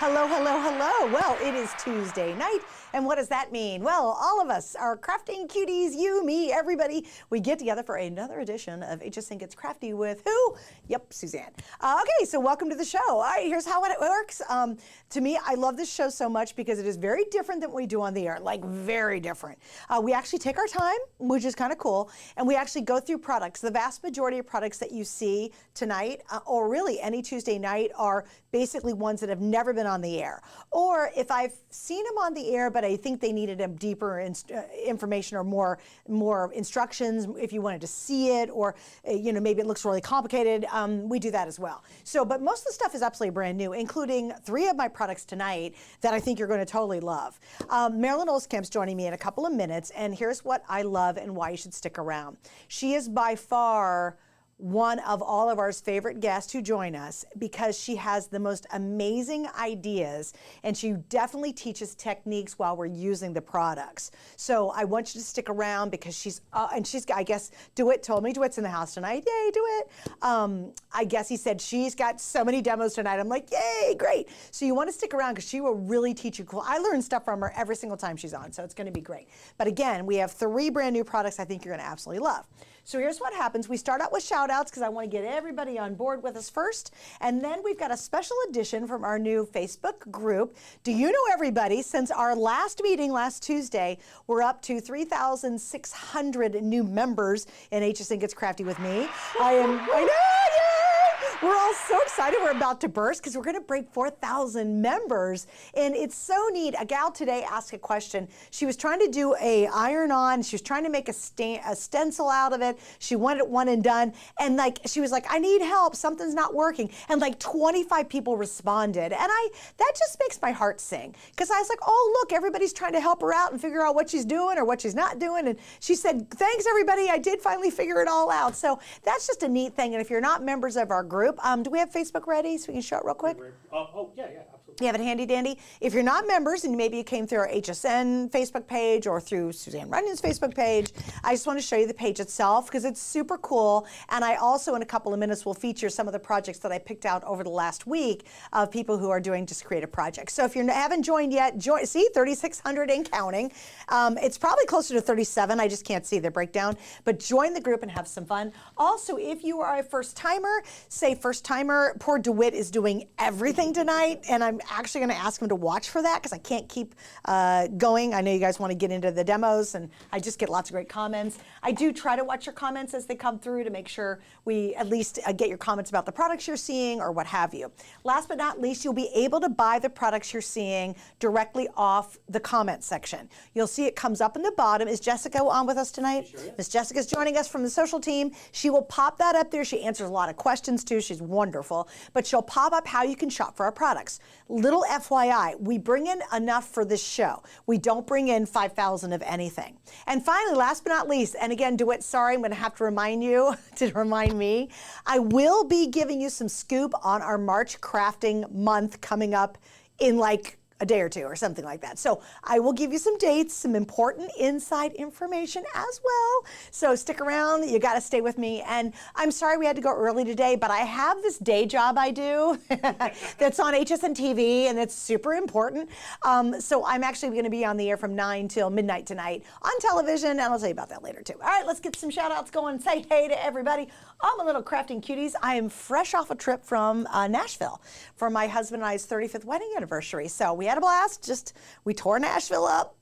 Hello, hello, hello. Well, it is Tuesday night, and what does that mean? Well, all of us, our crafting cuties, you, me, everybody, we get together for another edition of HSN Gets Crafty with who? Yep, Suzanne. Okay, so welcome to the show. All right, here's how it works. To me, I love this show so much because it is very different than what we do on the air, like very different. We actually take our time, which is kind of cool, and we actually go through products. The vast majority of products that you see tonight, or really any Tuesday night, are basically ones that have never been on the air. Or if I've seen them on the air, but I think they needed a deeper information or more instructions if you wanted to see it, or maybe it looks really complicated, we do that as well. So, but most of the stuff is absolutely brand new, including 3 of my products tonight that I think you're going to totally love. Marilyn Olskamp's joining me in a couple of minutes, and here's what I love and why you should stick around. She is by far one of all of our favorite guests who join us because she has the most amazing ideas, and she definitely teaches techniques while we're using the products. So I want you to stick around because she's, I guess, DeWitt told me, DeWitt's in the house tonight. Yay, DeWitt. I guess he said she's got so many demos tonight. I'm like, yay, great. So you want to stick around because she will really teach you cool. I learn stuff from her every single time she's on, so it's going to be great. But again, we have 3 brand new products I think you're going to absolutely love. So here's what happens. We start out with shout outs because I want to get everybody on board with us first. And then we've got a special edition from our new Facebook group. Do you know, everybody, since our last meeting last Tuesday, we're up to 3,600 new members in HSN Gets Crafty with me. I know, yay! We're all so excited. We're about to burst because we're going to break 4,000 members. And it's so neat. A gal today asked a question. She was trying to do a iron-on. She was trying to make a stencil out of it. She wanted it one and done. And she was like, I need help. Something's not working. And like 25 people responded. And that just makes my heart sing. Because I was like, oh, look, everybody's trying to help her out and figure out what she's doing or what she's not doing. And she said, thanks, everybody. I did finally figure it all out. So that's just a neat thing. And if you're not members of our group, do we have Facebook ready so we can show it real quick? Yeah, absolutely. You have it handy dandy? If you're not members and maybe you came through our HSN Facebook page or through Suzanne Runyon's Facebook page, I just want to show you the page itself because it's super cool. And I also, in a couple of minutes, will feature some of the projects that I picked out over the last week of people who are doing just creative projects. So if you haven't joined yet, join. See, 3,600 and counting. It's probably closer to 37. I just can't see the breakdown. But join the group and have some fun. Also, if you are a first timer, say first timer, poor DeWitt is doing everything tonight, and I'm actually going to ask him to watch for that because I can't keep going. I know you guys want to get into the demos, and I just get lots of great comments. I do try to watch your comments as they come through to make sure we at least get your comments about the products you're seeing or what have you. Last but not least, you'll be able to buy the products you're seeing directly off the comment section. You'll see it comes up in the bottom. Is Jessica on with us tonight? Sure is. Miss Jessica's joining us from the social team. She will pop that up there. She answers a lot of questions too. She's wonderful. But she'll pop up how you can shop for our products. Little FYI, we bring in enough for this show. We don't bring in 5,000 of anything. And finally, last but not least, and again, DeWitt, sorry, I'm going to have to remind you to remind me, I will be giving you some scoop on our March crafting month coming up in like a day or two or something like that. So I will give you some dates, some important inside information as well. So stick around. You got to stay with me. And I'm sorry we had to go early today, but I have this day job I do that's on HSN TV, and it's super important. So I'm actually going to be on the air from 9 till midnight tonight on television, and I'll tell you about that later too. All right, let's get some shout outs going. Say hey to everybody. All my little crafting cuties. I am fresh off a trip from Nashville for my husband and I's 35th wedding anniversary. So we had a blast. We tore Nashville up.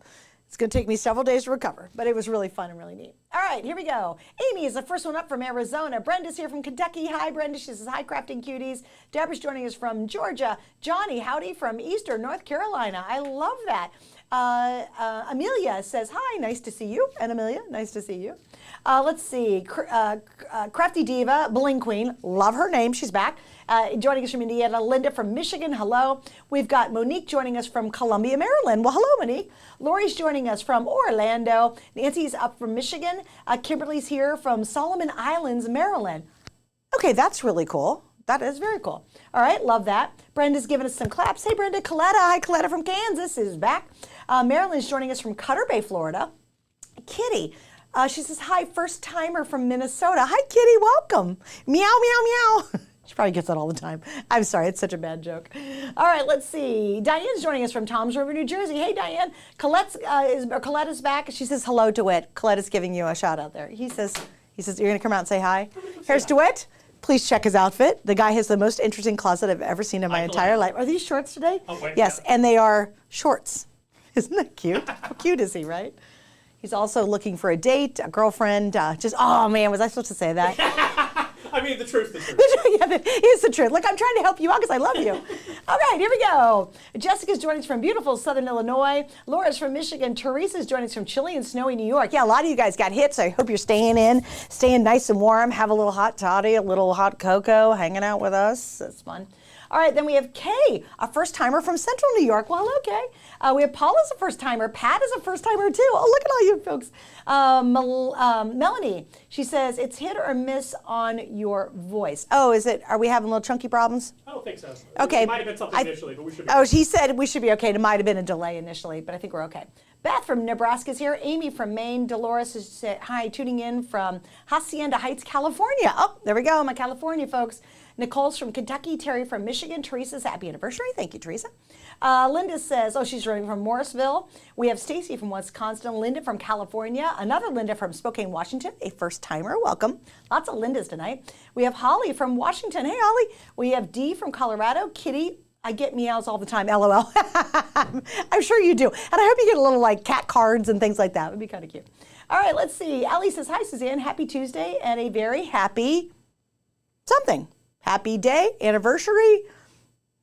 It's going to take me several days to recover, but it was really fun and really neat. All right, here we go. Amy is the first one up from Arizona. Brenda's here from Kentucky. Hi, Brenda. She says, hi, crafting cuties. Deborah's joining us from Georgia. Johnny, howdy from Eastern North Carolina. I love that. Amelia says, hi, nice to see you. And Amelia, nice to see you. Let's see, Crafty Diva, Bling Queen, love her name, she's back. Joining us from Indiana, Linda from Michigan, hello. We've got Monique joining us from Columbia, Maryland. Well, hello, Monique. Lori's joining us from Orlando. Nancy's up from Michigan. Kimberly's here from Solomon Islands, Maryland. Okay, that's really cool. That is very cool. All right, love that. Brenda's giving us some claps. Hey, Brenda. Coletta, hi, Coletta from Kansas is back. Marilyn's joining us from Cutter Bay, Florida. Kitty, she says, hi, first timer from Minnesota. Hi, Kitty, welcome. Meow, meow, meow. She probably gets that all the time. I'm sorry, it's such a bad joke. All right, let's see. Diane's joining us from Toms River, New Jersey. Hey, Diane. Colette is back. She says hello, DeWitt. Colette is giving you a shout out there. He says, you're going to come out and say hi? Here's DeWitt. Please check his outfit. The guy has the most interesting closet I've ever seen in my entire life. Are these shorts today? Oh, wait, yes, yeah. And they are shorts. Isn't that cute? How cute is he, right? He's also looking for a date, a girlfriend. Oh man, was I supposed to say that? I mean, the truth, the truth. Yeah, it is the truth. Look, I'm trying to help you out because I love you. All right, here we go. Jessica's joining us from beautiful Southern Illinois. Laura's from Michigan. Teresa's joining us from chilly and snowy New York. Yeah, a lot of you guys got hit, so I hope you're staying nice and warm. Have a little hot toddy, a little hot cocoa, hanging out with us. That's fun. All right, then we have Kay, a first-timer from Central New York. Well, okay. We have Paula's a first-timer. Pat is a first-timer, too. Oh, look at all you folks. Melanie, she says, it's hit or miss on your voice. Oh, is it? Are we having little chunky problems? I don't think so. Okay. It might have been something initially, but we should be okay. He said we should be okay. It might have been a delay initially, but I think we're okay. Beth from Nebraska is here. Amy from Maine. Dolores is hi, tuning in from Hacienda Heights, California. Oh, there we go, my California folks. Nicole's from Kentucky. Terry from Michigan. Teresa's happy anniversary. Thank you, Teresa. Linda says, she's running from Morrisville. We have Stacy from Wisconsin. Linda from California. Another Linda from Spokane, Washington. A first-timer. Welcome. Lots of Lindas tonight. We have Holly from Washington. Hey, Holly. We have Dee from Colorado. Kitty. I get meows all the time, LOL. I'm sure you do. And I hope you get a little like cat cards and things like that. It would be kind of cute. All right, let's see. Ellie says, hi, Suzanne. Happy Tuesday and a very happy something. Happy day, anniversary,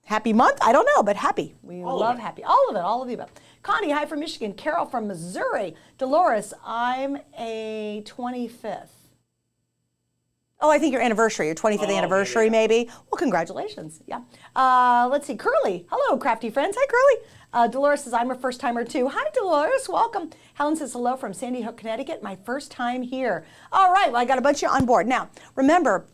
happy month. I don't know, but happy. We love happy. All of it, all of the above. Connie, hi from Michigan. Carol from Missouri. Dolores, I'm a 25th. Oh, I think your anniversary, your 25th anniversary, yeah. Maybe. Well, congratulations. Yeah. Let's see. Curly. Hello, crafty friends. Hi, Curly. Dolores says, I'm a first-timer, too. Hi, Dolores. Welcome. Helen says, hello from Sandy Hook, Connecticut. My first time here. All right. Well, I got a bunch of you on board. Now, remember,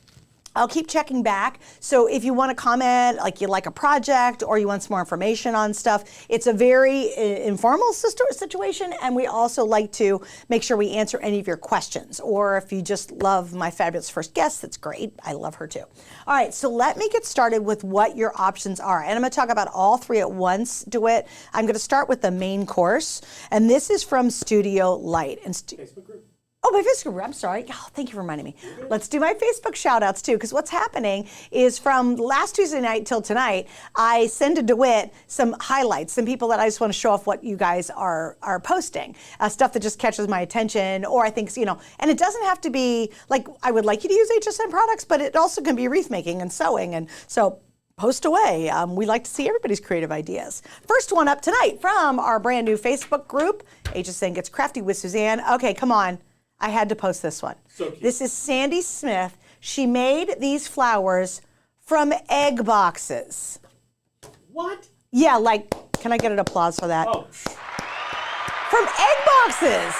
I'll keep checking back. So if you want to comment, like you like a project or you want some more information on stuff, it's a very informal situation. And we also like to make sure we answer any of your questions. Or if you just love my fabulous first guest, that's great. I love her too. All right, so let me get started with what your options are. And I'm going to talk about all three at once, DeWitt. I'm going to start with the main course. And this is from Studio Light. And Facebook group. Oh, my Facebook group, I'm sorry. Oh, thank you for reminding me. Let's do my Facebook shout outs too, because what's happening is from last Tuesday night till tonight, I send to DeWitt some highlights, some people that I just want to show off what you guys are posting, stuff that just catches my attention, or I think, and it doesn't have to be, like, I would like you to use HSN products, but it also can be wreath making and sewing, and so post away. We like to see everybody's creative ideas. First one up tonight from our brand new Facebook group, HSN Gets Crafty with Suzanne. Okay, come on. I had to post this one. So cute. This is Sandy Smith. She made these flowers from egg boxes. What? Yeah, like, can I get an applause for that? Oh. From egg boxes.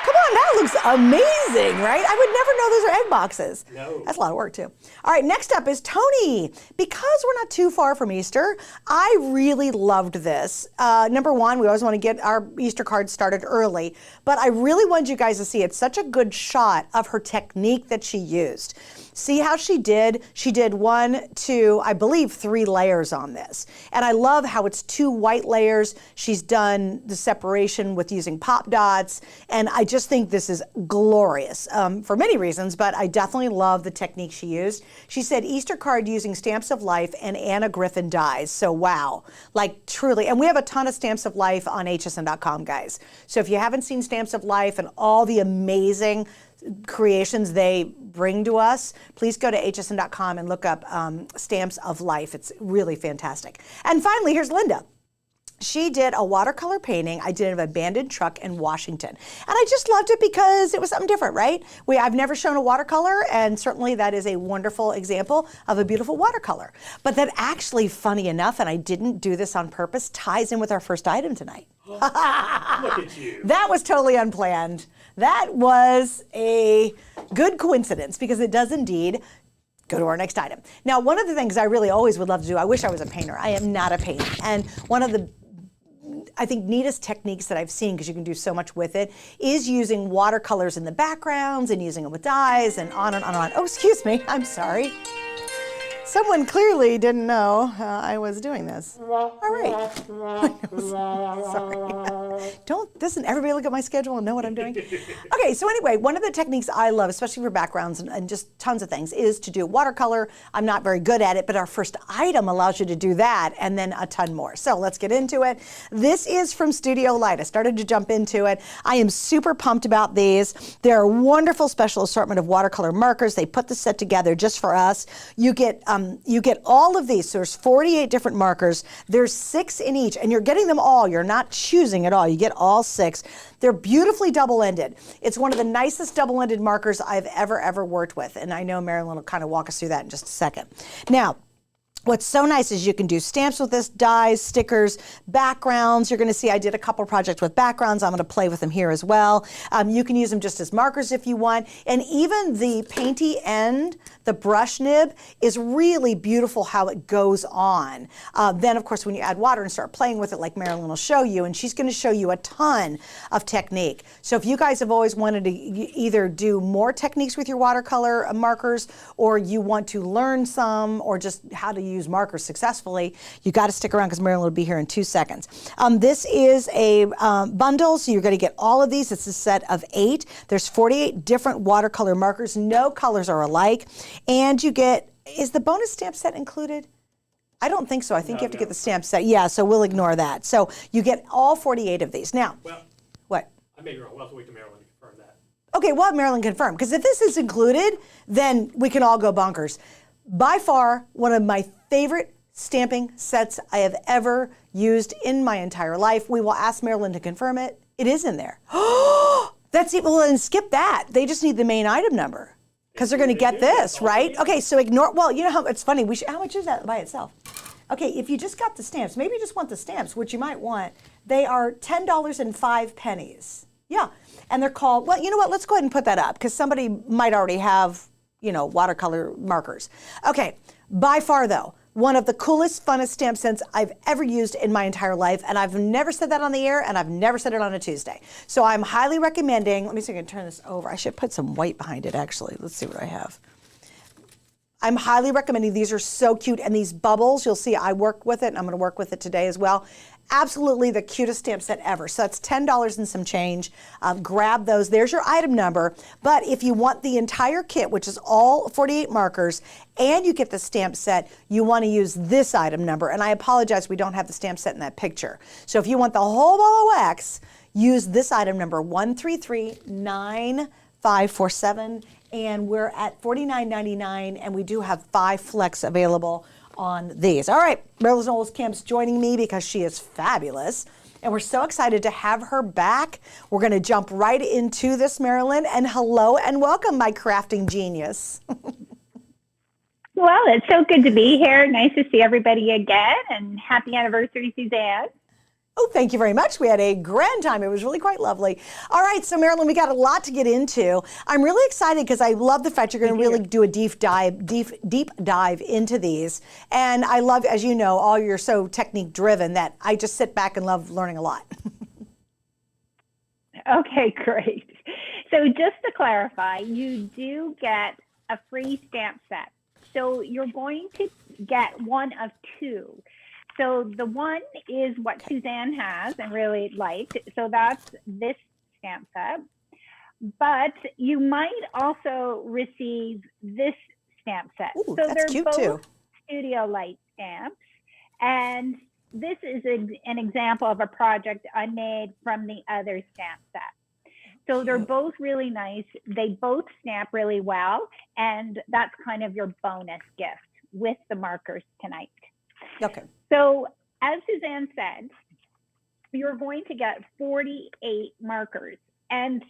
Come on, that looks amazing, right? I would never know those are egg boxes. No. That's a lot of work, too. All right, next up is Tony. Because we're not too far from Easter, I really loved this. Number one, we always want to get our Easter cards started early, but I really wanted you guys to see it's such a good shot of her technique that she used. See how she did? She did 1, 2, I believe 3 layers on this. And I love how it's 2 white layers. She's done the separation with using pop dots. And I just think this is glorious for many reasons, but I definitely love the technique she used. She said Easter card using Stamps of Life and Anna Griffin dies. So wow, like truly. And we have a ton of Stamps of Life on hsn.com, guys. So if you haven't seen Stamps of Life and all the amazing creations they bring to us, please go to hsn.com and look up Stamps of Life. It's really fantastic. And finally, here's Linda. She did a watercolor painting I did of an abandoned truck in Washington. And I just loved it because it was something different, right? I've never shown a watercolor, and certainly that is a wonderful example of a beautiful watercolor. But that actually, funny enough, and I didn't do this on purpose, ties in with our first item tonight. Look at you. That was totally unplanned. That was a good coincidence because it does indeed go to our next item. Now, one of the things I really always would love to do, I wish I was a painter. I am not a painter. And one of the I think neatest techniques that I've seen, because you can do so much with it, is using watercolors in the backgrounds and using them with dyes and on and on and on. Oh, excuse me, I'm sorry. Someone clearly didn't know I was doing this. All right. Sorry. Doesn't everybody look at my schedule and know what I'm doing? Okay, so anyway, one of the techniques I love, especially for backgrounds and just tons of things, is to do watercolor. I'm not very good at it, but our first item allows you to do that and then a ton more. So let's get into it. This is from Studio Light. I started to jump into it. I am super pumped about these. They're a wonderful special assortment of watercolor markers. They put the set together just for us. You get all of these. So there's 48 different markers. There's 6 in each, and you're getting them all. You're not choosing at all. You get all 6. They're beautifully double-ended. It's one of the nicest double-ended markers I've ever worked with, and I know Marilyn will kind of walk us through that in just a second. Now, what's so nice is you can do stamps with this, dies, stickers, backgrounds. You're going to see I did a couple projects with backgrounds. I'm going to play with them here as well. You can use them just as markers if you want. And even the painty end, the brush nib, is really beautiful how it goes on. Then, of course, when you add water and start playing with it, like Marilyn will show you, and she's going to show you a ton of technique. So if you guys have always wanted to either do more techniques with your watercolor markers, or you want to learn some, or just how to use markers successfully, you got to stick around because Marilyn will be here in 2 seconds. This is a bundle, so you're going to get all of these. It's a set of 8. There's 48 different watercolor markers. No colors are alike. And you get, is the bonus stamp set included? I don't think so. I think you have to get the stamp set. Yeah, so we'll ignore that. So you get all 48 of these. Now, well, what? I may be wrong. We'll have to wait till Marilyn to confirm that. Okay, we'll have Marilyn confirm. Because if this is included, then we can all go bonkers. By far, one of my favorite stamping sets I have ever used in my entire life. We will ask Marilyn to confirm it. It is in there. That's it. Well, then skip that. They just need the main item number because they're going to get this, right? Okay, so ignore, well, you know how, it's funny. How much is that by itself? Okay, if you just got the stamps, maybe you just want the stamps, which you might want. They are $10.05. Yeah, and they're called, well, you know what? Let's go ahead and put that up because somebody might already have, you know, watercolor markers. Okay, by far though, one of the coolest, funnest stamp sets I've ever used in my entire life, and I've never said that on the air, and I've never said it on a Tuesday. So I'm highly recommending, let me see if I can turn this over. I should put some white behind it, actually. Let's see what I have. I'm highly recommending, these are so cute, and these bubbles, you'll see I work with it, and I'm gonna work with it today as well. Absolutely the cutest stamp set ever. So that's $10 and some change. Grab those. There's your item number. But if you want the entire kit, which is all 48 markers, and you get the stamp set, you want to use this item number. And I apologize, we don't have the stamp set in that picture. So if you want the whole ball of wax, use this item number, 1339547. And we're at $49.99, and we do have 5 flex available on these. All right, Marilyn Knowles-Kemp's joining me because she is fabulous, and we're so excited to have her back. We're going to jump right into this, Marilyn, and hello and welcome, my crafting genius. Well, it's so good to be here. Nice to see everybody again, and happy anniversary, Suzanne. Oh, thank you very much. We had a grand time. It was really quite lovely. All right, so Marilyn, we got a lot to get into. I'm really excited because I love the fact you're going to really do a deep dive into these. And I love, as you know, you're so technique driven that I just sit back and love learning a lot. Okay, great. So just to clarify, you do get a free stamp set. So you're going to get one of 2. So the one is what Suzanne has and really liked. So that's this stamp set. But you might also receive this stamp set. Ooh, so that's they're cute both too. Studio Light stamps. And this is an example of a project I made from the other stamp set. So they're both really nice. They both stamp really well. And that's kind of your bonus gift with the markers tonight. Okay. So as Suzanne said, you're going to get 48 markers, and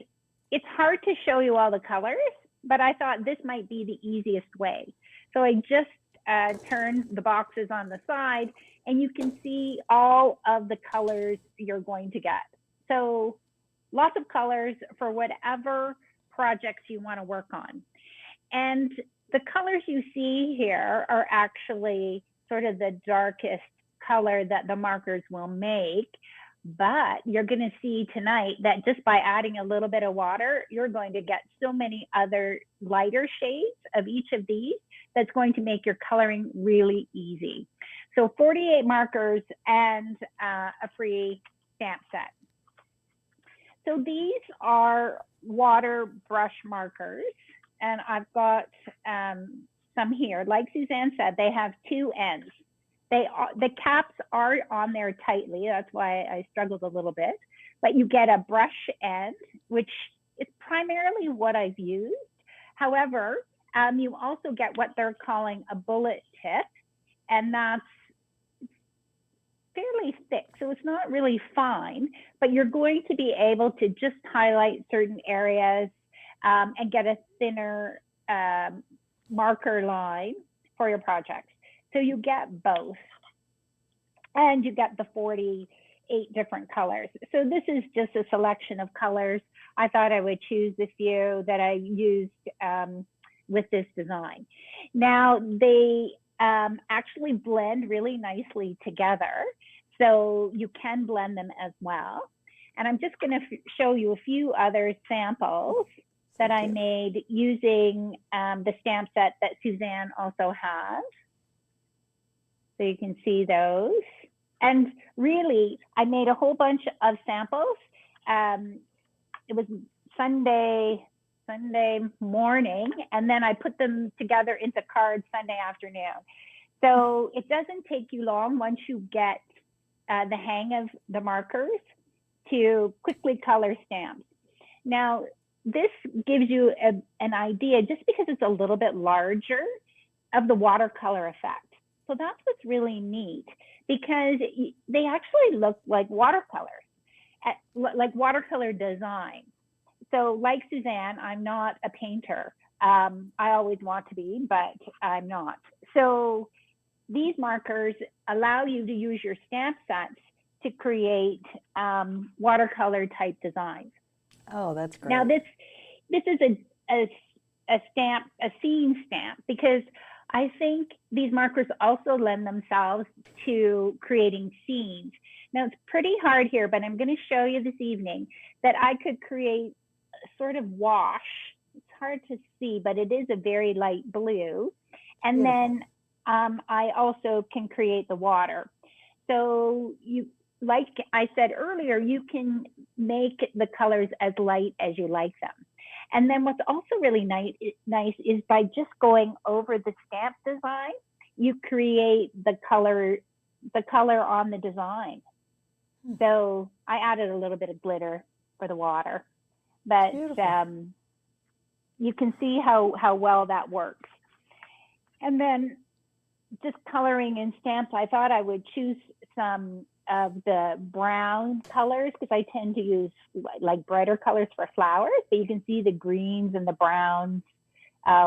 it's hard to show you all the colors, but I thought this might be the easiest way. So I just turned the boxes on the side, and you can see all of the colors you're going to get. So lots of colors for whatever projects you want to work on. And the colors you see here are actually sort of the darkest color that the markers will make. But you're going to see tonight that just by adding a little bit of water, you're going to get so many other lighter shades of each of these that's going to make your coloring really easy. So 48 markers and a free stamp set. So these are water brush markers, and I've got some here. Like Suzanne said, they have two ends. The caps are on there tightly. That's why I struggled a little bit. But you get a brush end, which is primarily what I've used. However, you also get what they're calling a bullet tip, and that's fairly thick, so it's not really fine, but you're going to be able to just highlight certain areas and get a thinner marker line for your project. So you get both, and you get the 48 different colors. So this is just a selection of colors. I thought I would choose the few that I used with this design. Now they actually blend really nicely together, so you can blend them as well. And I'm just going to show you a few other samples that I made using the stamp set that Suzanne also has. So you can see those. And really, I made a whole bunch of samples. It was Sunday morning, and then I put them together into cards Sunday afternoon. So it doesn't take you long once you get the hang of the markers to quickly color stamps. Now, this gives you an idea, just because it's a little bit larger, of the watercolor effect. So that's what's really neat, because they actually look like watercolors, like watercolor design. So like Suzanne, I'm not a painter. I always want to be, but I'm not. So these markers allow you to use your stamp sets to create watercolor type designs. Oh, that's great. Now this is a scene stamp, because I think these markers also lend themselves to creating scenes. Now it's pretty hard here, but I'm going to show you this evening that I could create a sort of wash. It's hard to see, but it is a very light blue. And then I also can create the water. So you, like I said earlier, you can make the colors as light as you like them. And then what's also really nice is by just going over the stamp design, you create the color on the design. So I added a little bit of glitter for the water, but you can see how well that works. And then just coloring in stamps, I thought I would choose some of the brown colors, because I tend to use like brighter colors for flowers, but you can see the greens and the browns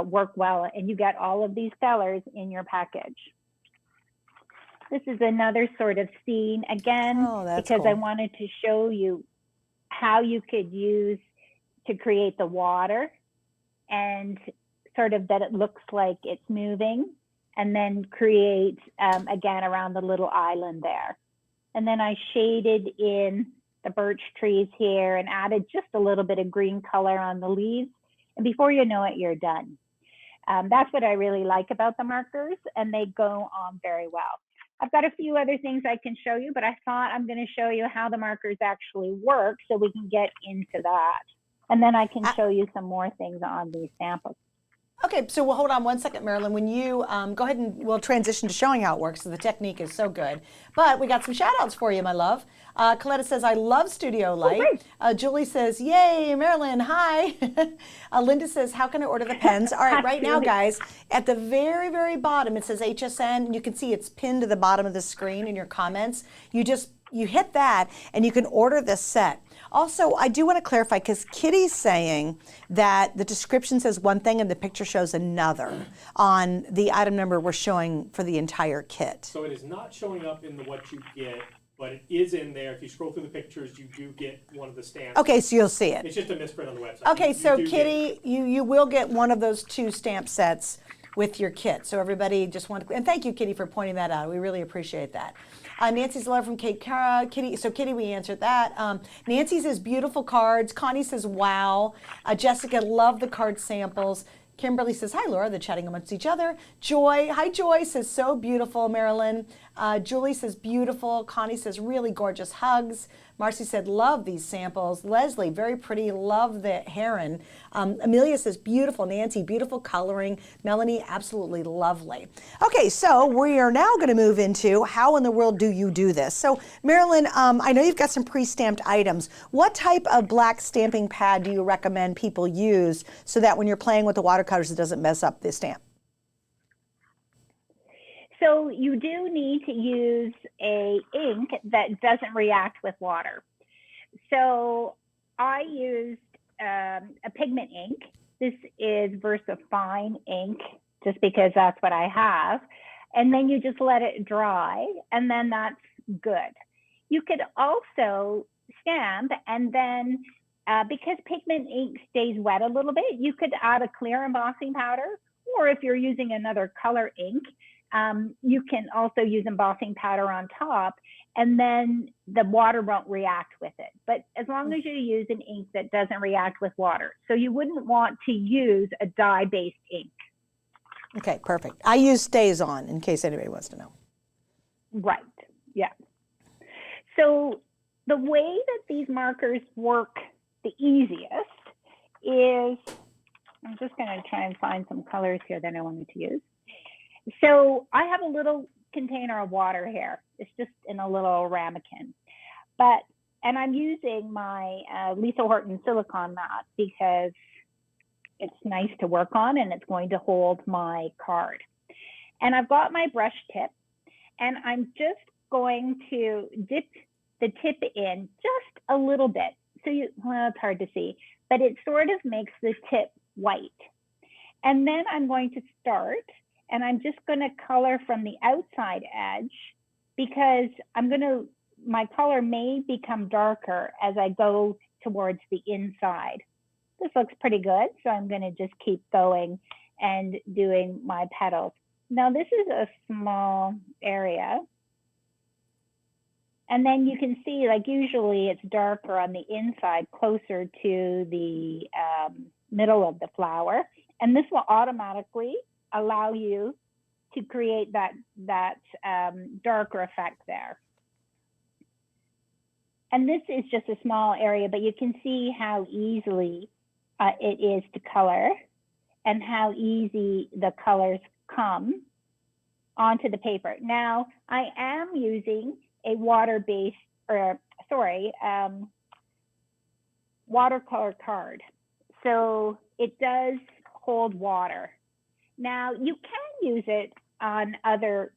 work well, and you get all of these colors in your package. This is another sort of scene, again, because cool. I wanted to show you how you could use to create the water, and sort of that it looks like it's moving, and then create, again, around the little island there. And then I shaded in the birch trees here and added just a little bit of green color on the leaves. And before you know it, you're done. That's what I really like about the markers, and they go on very well. I've got a few other things I can show you, but I thought I'm going to show you how the markers actually work so we can get into that. And then I can show you some more things on these samples. Okay, so we'll hold on one second, Marilyn. When you go ahead and we'll transition to showing how it works, so the technique is so good. But we got some shout outs for you, my love. Coletta says, I love Studio Light. Julie says, yay, Marilyn, hi. Linda says, how can I order the pens? All right, right now, guys, at the very, very bottom, it says HSN. You can see it's pinned to the bottom of the screen in your comments. You hit that, and you can order this set. Also, I do want to clarify, because Kitty's saying that the description says one thing and the picture shows another on the item number we're showing for the entire kit. So it is not showing up in the what you get, but it is in there. If you scroll through the pictures, you do get one of the stamps. Okay, so you'll see it. It's just a misprint on the website. Okay, so Kitty, you will get one of those two stamp sets with your kit. So everybody just wanted, and thank you, Kitty, for pointing that out. We really appreciate that. Nancy's love from Kate Cara. Kitty, so Kitty, we answered that. Nancy says beautiful cards. Connie says wow. Jessica, love the card samples. Kimberly says, hi, Laura. They're chatting amongst each other. Joy, hi, Joy, says, so beautiful, Marilyn. Julie says, beautiful. Connie says, really gorgeous hugs. Marcy said, love these samples. Leslie, very pretty, love the heron. Amelia says, beautiful. Nancy, beautiful coloring. Melanie, absolutely lovely. Okay, so we are now going to move into how in the world do you do this? So, Marilyn, I know you've got some pre-stamped items. What type of black stamping pad do you recommend people use so that when you're playing with the watercolors, it doesn't mess up the stamp? So you do need to use a ink that doesn't react with water. So I used a pigment ink. This is VersaFine ink, just because that's what I have. And then you just let it dry, and then that's good. You could also stamp, and then because pigment ink stays wet a little bit, you could add a clear embossing powder, or if you're using another color ink, you can also use embossing powder on top, and then the water won't react with it. But as long as you use an ink that doesn't react with water. So you wouldn't want to use a dye-based ink. Okay, perfect. I use StazOn in case anybody wants to know. Right, yeah. So the way that these markers work the easiest is, I'm just going to try and find some colors here that I wanted to use. So I have a little container of water here. It's just in a little ramekin. And I'm using my Lisa Horton silicone mat because it's nice to work on and it's going to hold my card. And I've got my brush tip, and I'm just going to dip the tip in just a little bit. So well, it's hard to see, but it sort of makes the tip white. And then I'm going to start, and I'm just going to color from the outside edge, because my color may become darker as I go towards the inside. This looks pretty good, so I'm going to just keep going and doing my petals. Now this is a small area, and then you can see, like, usually it's darker on the inside, closer to the middle of the flower, and this will automatically allow you to create that darker effect there. And this is just a small area, but you can see how easily it is to color and how easy the colors come onto the paper. Now, I am using a water-based, watercolor card. So it does hold water. Now, you can use it on other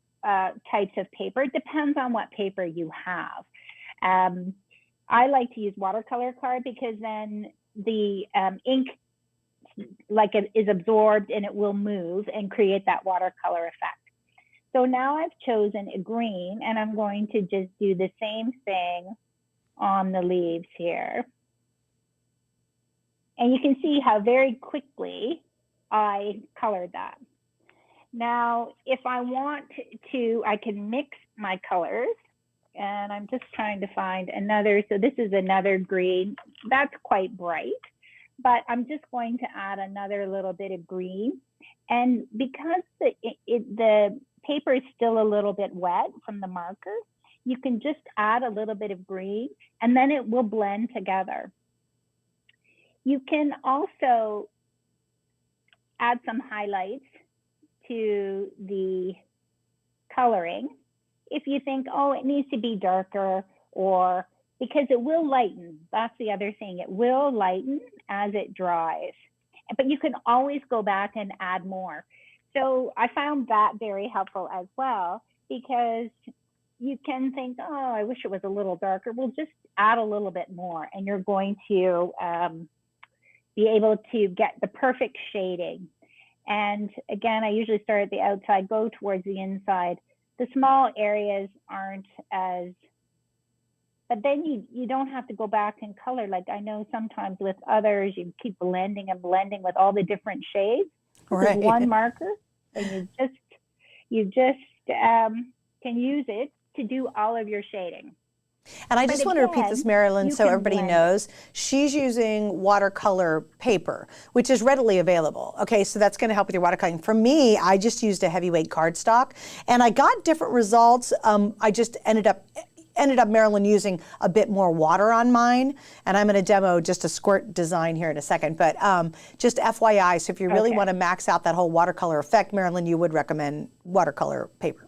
types of paper. It depends on what paper you have. I like to use watercolor card because then the ink is absorbed and it will move and create that watercolor effect. So now I've chosen a green, and I'm going to just do the same thing on the leaves here. And you can see how very quickly I colored that. Now, if I want to, I can mix my colors, and I'm just trying to find another. So this is another green. That's quite bright, but I'm just going to add another little bit of green. And because the paper is still a little bit wet from the marker, you can just add a little bit of green, and then it will blend together. You can also add some highlights to the coloring if you think, oh, it needs to be darker, or because it will lighten. That's the other thing. It will lighten as it dries, but you can always go back and add more. So I found that very helpful as well, because you can think, oh, I wish it was a little darker. We'll just add a little bit more, and you're going to be able to get the perfect shading. And again, I usually start at the outside, go towards the inside. The small areas aren't as, but then you don't have to go back and color. Like I know sometimes with others, you keep blending and blending with all the different shades. Right. With one marker, and you just can use it to do all of your shading. And I just want to repeat this, Marilyn, so everybody knows. It. She's using watercolor paper, which is readily available. Okay, so that's going to help with your watercoloring. For me, I just used a heavyweight cardstock, and I got different results. I just ended up, Marilyn, using a bit more water on mine, and I'm going to demo just a squirt design here in a second. But just FYI, so if you really want to max out that whole watercolor effect, Marilyn, you would recommend watercolor paper.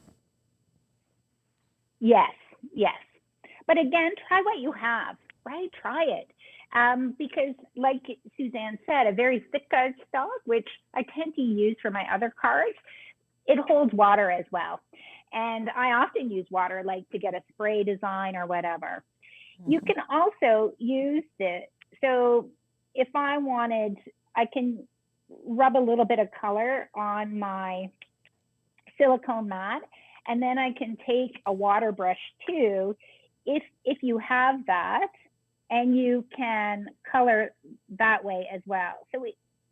Yes, yes. But again, try what you have, right? Try it. Because like Suzanne said, a very thick cardstock, which I tend to use for my other cards, it holds water as well. And I often use water, like to get a spray design or whatever. Mm-hmm. You can also use it. So if I wanted, I can rub a little bit of color on my silicone mat, and then I can take a water brush too, if you have that, and you can color that way as well. So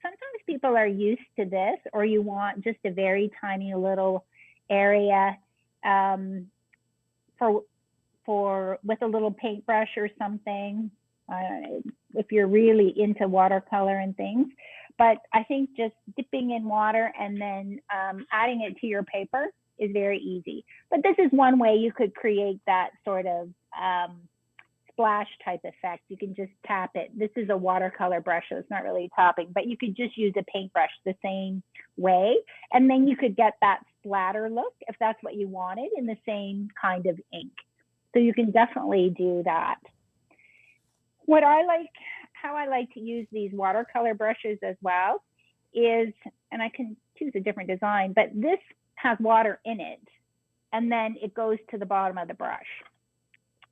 sometimes people are used to this, or you want just a very tiny little area for with a little paintbrush or something, if you're really into watercolor and things. But I think just dipping in water and then adding it to your paper is very easy. But this is one way you could create that sort of splash type effect. You can just tap it. This is a watercolor brush, so it's not really tapping, but you could just use a paintbrush the same way, and then you could get that splatter look if that's what you wanted in the same kind of ink. So you can definitely do that. What I like, how I like to use these watercolor brushes as well is, and I can choose a different design, but this has water in it, and then it goes to the bottom of the brush.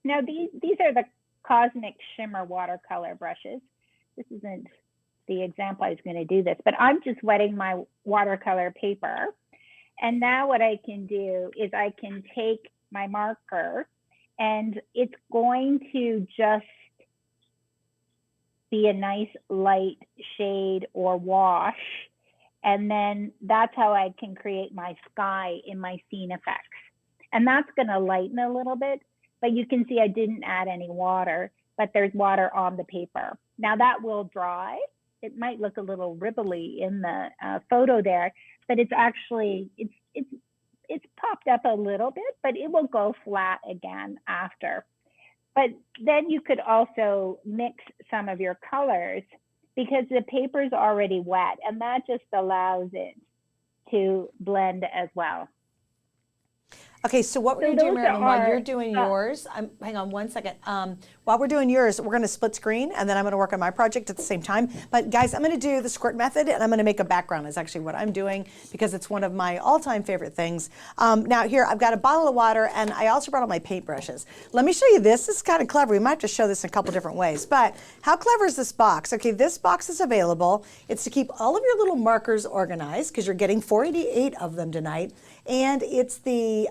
Now these are the Cosmic Shimmer watercolor brushes. This isn't the example I was going to do this, but I'm just wetting my watercolor paper. And now what I can do is I can take my marker, and it's going to just be a nice light shade or wash. And then that's how I can create my sky in my scene effects. And that's going to lighten a little bit, but you can see I didn't add any water, but there's water on the paper. Now that will dry. It might look a little ribbly in the photo there, but it's actually, it's popped up a little bit, but it will go flat again after. But then you could also mix some of your colors because the paper's already wet, and that just allows it to blend as well. Okay, so what we're going to do, Marilyn, while you're doing yours, hang on one second. While we're doing yours, we're going to split screen, and then I'm going to work on my project at the same time. But guys, I'm going to do the squirt method, and I'm going to make a background is actually what I'm doing because it's one of my all-time favorite things. Now here, I've got a bottle of water, and I also brought all my paintbrushes. Let me show you this. This is kind of clever. We might have to show this in a couple different ways. But how clever is this box? Okay, this box is available. It's to keep all of your little markers organized because you're getting 488 of them tonight. And it's the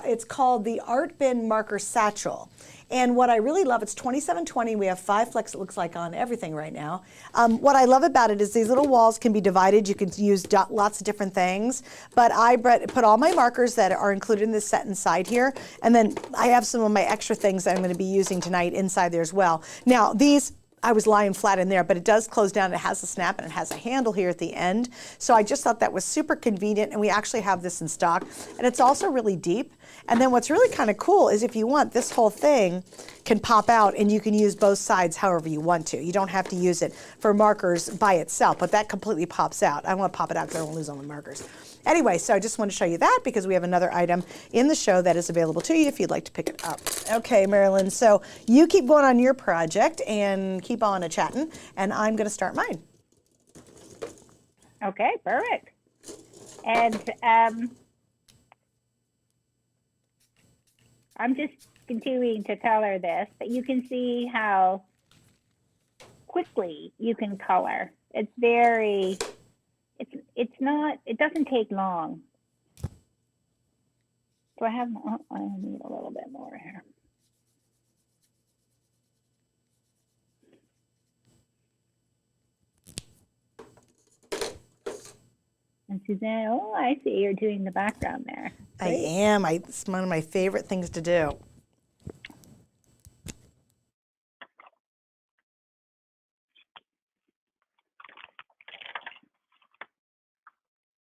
it's called the Art Bin Marker Satchel. And what I really love, it's $27.20. We have 5 flex, it looks like, on everything right now. What I love about it is these little walls can be divided. You can use lots of different things. But I put all my markers that are included in this set inside here. And then I have some of my extra things that I'm going to be using tonight inside there as well. Now, these, I was lying flat in there, but it does close down. It has a snap and it has a handle here at the end. So I just thought that was super convenient, and we actually have this in stock. And it's also really deep. And then what's really kind of cool is if you want, this whole thing can pop out and you can use both sides however you want to. You don't have to use it for markers by itself, but that completely pops out. I want to pop it out because I don't want to lose all the markers. Anyway, so I just want to show you that because we have another item in the show that is available to you if you'd like to pick it up. Okay, Marilyn, so you keep going on your project and keep on a-chatting, and I'm going to start mine. Okay, perfect. And I'm just continuing to color this, but you can see how quickly you can color. It's very, it's not, it doesn't take long. So I have, oh, I need a little bit more here. And Suzanne, oh, I see you're doing the background there. I am. It's one of my favorite things to do.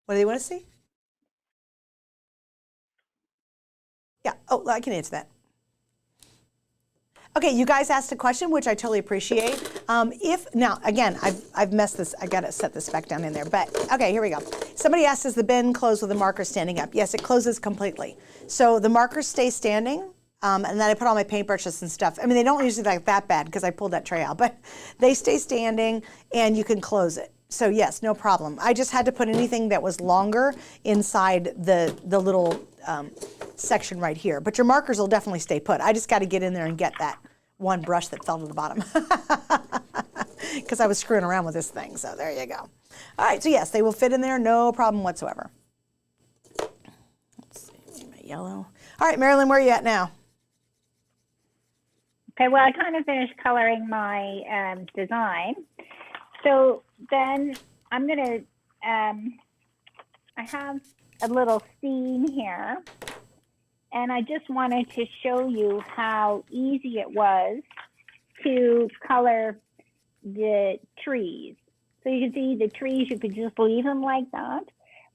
What do they want to see? Yeah, oh, I can answer that. Okay, you guys asked a question, which I totally appreciate. Now, again, I've messed this, I gotta set this back down in there, but okay, here we go. Somebody asked, does the bin close with the marker standing up? Yes, it closes completely. So the markers stay standing, and then I put all my paintbrushes and stuff. I mean, they don't usually like that bad because I pulled that tray out, but they stay standing and you can close it. So yes, no problem. I just had to put anything that was longer inside the little section right here. But your markers will definitely stay put. I just got to get in there and get that one brush that fell to the bottom because I was screwing around with this thing. So there you go. All right, so yes, they will fit in there, no problem whatsoever. Let's see, my yellow. All right, Marilyn, where are you at now? Okay, well, I kind of finished coloring my design. So then I'm gonna, I have a little scene here, and I just wanted to show you how easy it was to color the trees. So you can see the trees, you could just leave them like that,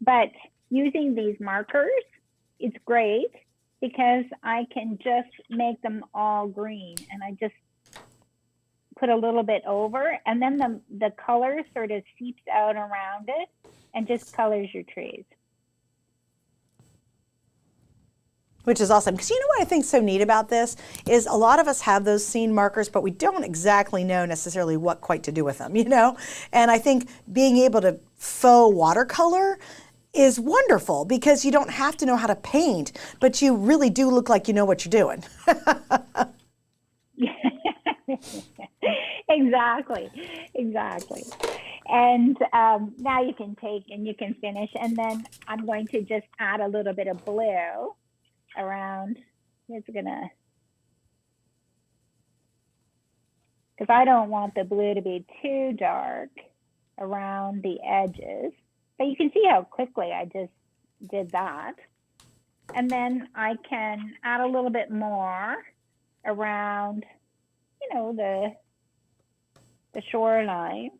but using these markers, it's great because I can just make them all green, and I just put a little bit over, and then the color sort of seeps out around it and just colors your trees. Which is awesome. Because you know what I think is so neat about this is a lot of us have those scene markers, but we don't exactly know necessarily what quite to do with them, you know? And I think being able to faux watercolor is wonderful because you don't have to know how to paint, but you really do look like you know what you're doing. Exactly. And now you can take and you can finish, and then I'm going to just add a little bit of blue around. It's gonna, because I don't want the blue to be too dark around the edges, but you can see how quickly I just did that. And then I can add a little bit more around, you know, the shoreline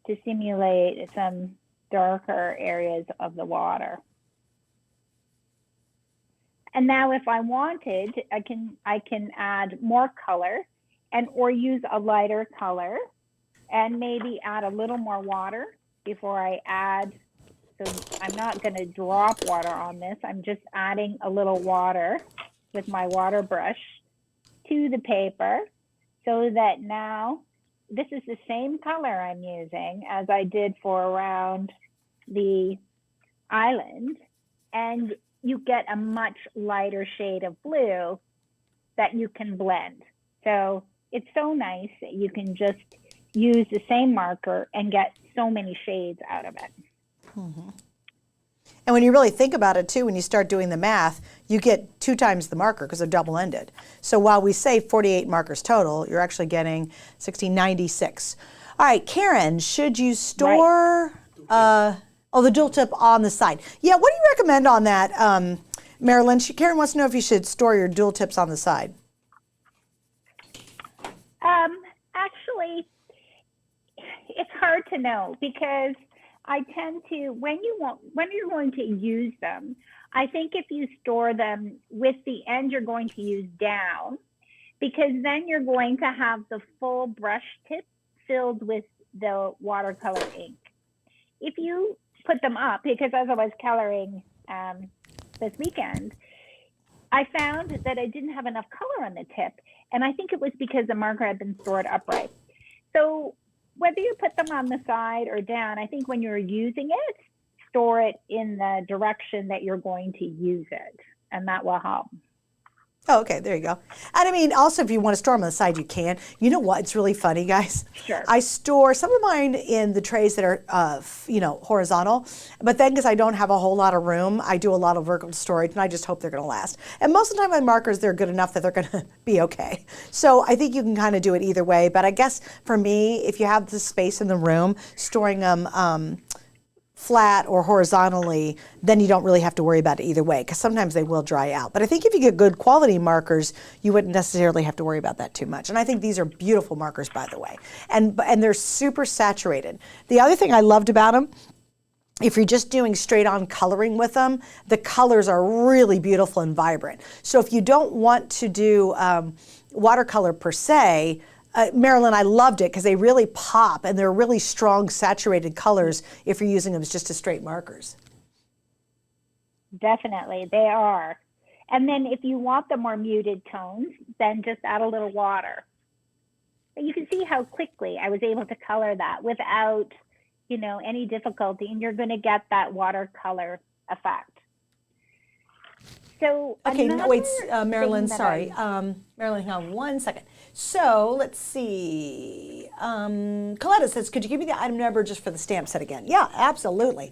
to simulate some darker areas of the water. And now if I wanted, I can add more color and or use a lighter color and maybe add a little more water before I add. So I'm not going to drop water on this. I'm just adding a little water with my water brush to the paper so that now this is the same color I'm using as I did for around the island, and you get a much lighter shade of blue that you can blend. So it's so nice that you can just use the same marker and get so many shades out of it. Mm-hmm. And when you really think about it too, when you start doing the math, you get 2 times the marker because they're double-ended. So while we say 48 markers total, you're actually getting 96. All right, Karen, should you store the dual tip on the side? Yeah, what do you recommend on that, Marilyn? Karen wants to know if you should store your dual tips on the side. Actually, it's hard to know because I tend to, when you're going to use them, I think if you store them with the end you're going to use down, because then you're going to have the full brush tip filled with the watercolor ink. If you put them up, because as I was coloring this weekend, I found that I didn't have enough color on the tip, and I think it was because the marker had been stored upright. So whether you put them on the side or down, I think when you're using it, store it in the direction that you're going to use it, and that will help. Oh, okay, there you go. And I mean, also if you want to store them on the side, you can. You know what? It's really funny, guys. Sure. I store some of mine in the trays that are, horizontal. But then because I don't have a whole lot of room, I do a lot of vertical storage, and I just hope they're going to last. And most of the time my markers, they're good enough that they're going to be okay. So I think you can kind of do it either way. But I guess for me, if you have the space in the room, storing them flat or horizontally, then you don't really have to worry about it either way, because sometimes they will dry out. But I think if you get good quality markers, you wouldn't necessarily have to worry about that too much. And I think these are beautiful markers, by the way. And they're super saturated. The other thing I loved about them, if you're just doing straight on coloring with them, the colors are really beautiful and vibrant. So if you don't want to do watercolor per se, Marilyn, I loved it because they really pop and they're really strong saturated colors if you're using them as just as straight markers. Definitely, they are. And then if you want the more muted tones, then just add a little water. But you can see how quickly I was able to color that without, you know, any difficulty, and you're going to get that watercolor effect. So okay, no, wait, Marilyn, sorry. Marilyn, hang on one second. So let's see. Coletta says, could you give me the item number just for the stamp set again? Yeah, absolutely.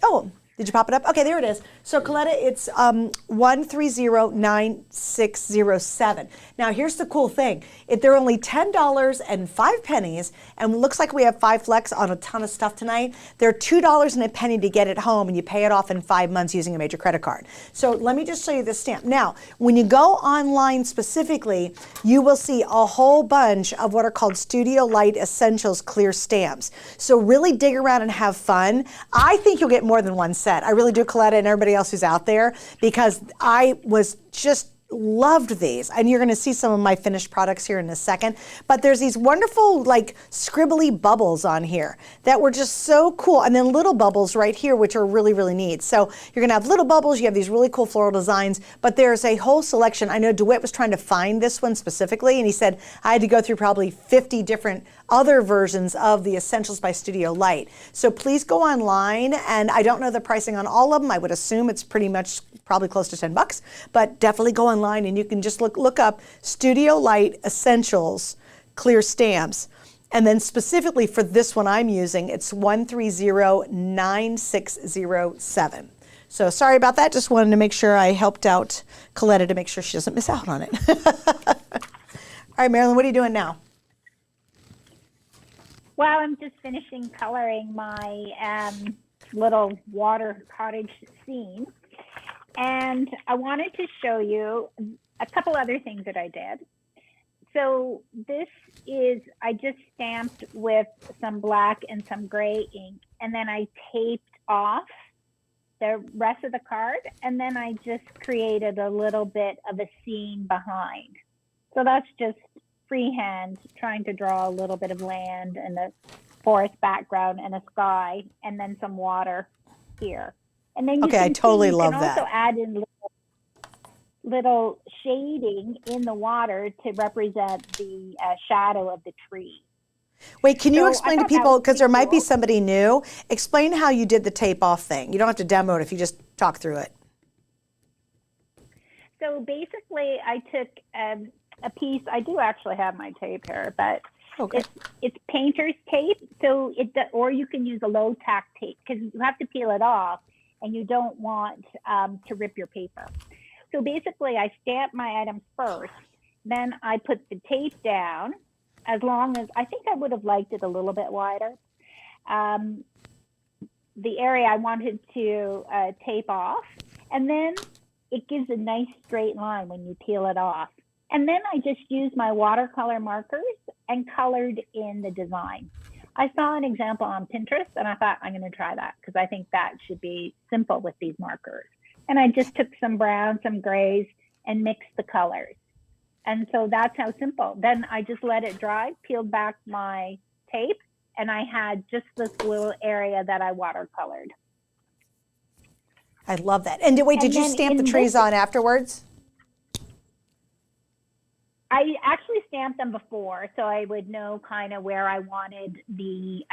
Oh, did you pop it up? Okay, there it is. So Coletta, it's 1309607. Now here's the cool thing. They're only $10.05, and it looks like we have 5 flex on a ton of stuff tonight. They're $2 and a penny to get it home, and you pay it off in 5 months using a major credit card. So let me just show you this stamp. Now, when you go online specifically, you will see a whole bunch of what are called Studio Light Essentials clear stamps. So really dig around and have fun. I think you'll get more than one set. I really do, Coletta, and everybody else who's out there, because I was just loved these, and you're going to see some of my finished products here in a second. But there's these wonderful like scribbly bubbles on here that were just so cool, and then little bubbles right here, which are really, really neat. So you're going to have little bubbles, you have these really cool floral designs, but there's a whole selection. I know DeWitt was trying to find this one specifically, and he said I had to go through probably 50 different other versions of the Essentials by Studio Light. So please go online, and I don't know the pricing on all of them. I would assume it's pretty much probably close to $10, but definitely go online and you can just look up Studio Light Essentials clear stamps. And then specifically for this one I'm using, it's 1309607. So sorry about that. Just wanted to make sure I helped out Coletta to make sure she doesn't miss out on it. All right, Marilyn, what are you doing now? Well, I'm just finishing coloring my little water cottage scene. And I wanted to show you a couple other things that I did. So this is, I just stamped with some black and some gray ink, and then I taped off the rest of the card, and then I just created a little bit of a scene behind. So that's just freehand, trying to draw a little bit of land and a forest background and a sky, and then some water here. And then you okay, I totally love that. You can also add in little shading in the water to represent the shadow of the tree. Wait, can you explain to people, because there might be somebody new, explain how you did the tape off thing. You don't have to demo it if you just talk through it. So basically I took a piece, I do actually have my tape here, but okay. It's painter's tape, so or you can use a low tack tape because you have to peel it off and you don't want to rip your paper. So basically I stamp my items first, then I put the tape down, as long as, I think I would have liked it a little bit wider. The area I wanted to tape off, and then it gives a nice straight line when you peel it off. And then I just used my watercolor markers and colored in the design. I saw an example on Pinterest and I thought I'm going to try that because I think that should be simple with these markers. And I just took some browns, some grays, and mixed the colors. And so that's how simple. Then I just let it dry, peeled back my tape, and I had just this little area that I watercolored. I love that. And wait, did you stamp the trees on afterwards? I actually stamped them before, so I would know kind of where I wanted the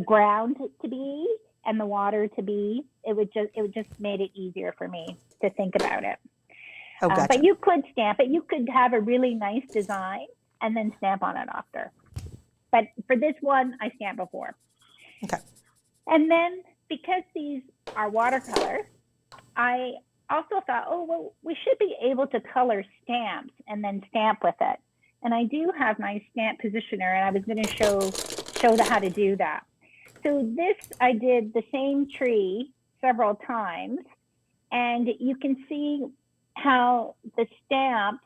ground to be and the water to be. It would just made it easier for me to think about it. Oh, gotcha. But you could stamp it. You could have a really nice design and then stamp on it after. But for this one, I stamped before. Okay. And then because these are watercolor, I also thought, oh, well, we should be able to color stamps and then stamp with it. And I do have my stamp positioner, and I was going to show how to do that. So this, I did the same tree several times, and you can see how the stamp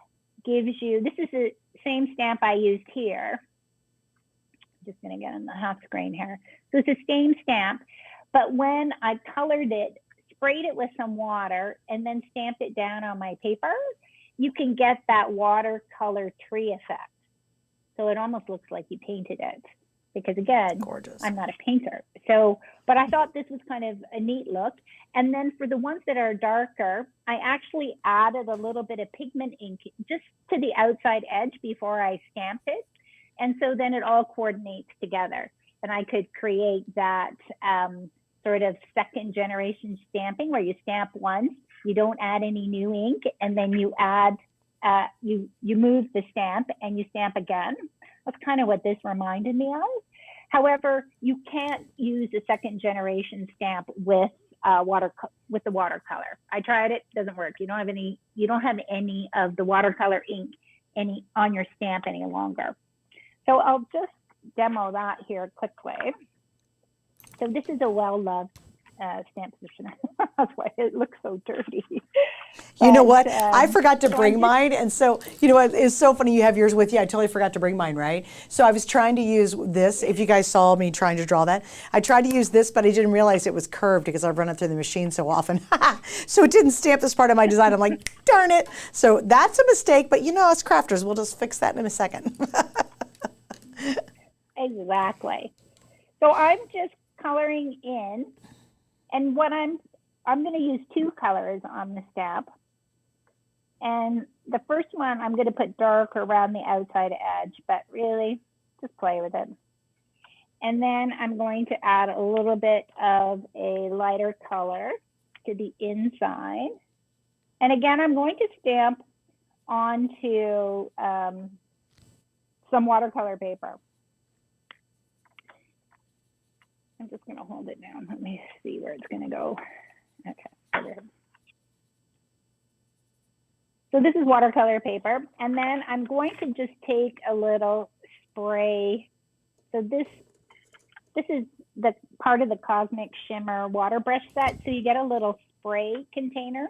gives you, this is the same stamp I used here. I'm just gonna get in the half screen here. So it's the same stamp, but when I colored it, sprayed it with some water, and then stamped it down on my paper, you can get that watercolor tree effect. So it almost looks like you painted it. Because again, Gorgeous. I'm not a painter. So, but I thought this was kind of a neat look. And then for the ones that are darker, I actually added a little bit of pigment ink just to the outside edge before I stamped it. And so then it all coordinates together. And I could create that sort of second generation stamping where you stamp once, you don't add any new ink, and then you add, you move the stamp and you stamp again. That's kind of what this reminded me of. However, you can't use a second generation stamp with the watercolor. I tried it, doesn't work. You don't have any of the watercolor ink on your stamp any longer. So I'll just demo that here quickly. So this is a well-loved stamp position. That's why it looks so dirty. You know what? I forgot to bring mine. And so, you know what? It's so funny you have yours with you. I totally forgot to bring mine, right? So I was trying to use this. If you guys saw me trying to draw that, I tried to use this, but I didn't realize it was curved because I've run it through the machine so often. So it didn't stamp this part of my design. I'm like, darn it. So that's a mistake, but you know, as crafters, we'll just fix that in a second. Exactly. So I'm just coloring in, and what I'm going to use two colors on the stamp. And the first one, I'm going to put dark around the outside edge, but really just play with it. And then I'm going to add a little bit of a lighter color to the inside. And again, I'm going to stamp onto some watercolor paper. I'm just going to hold it down. Let me see where it's going to go. Okay. So this is watercolor paper. And then I'm going to just take a little spray. So this is the part of the Cosmic Shimmer water brush set. So you get a little spray container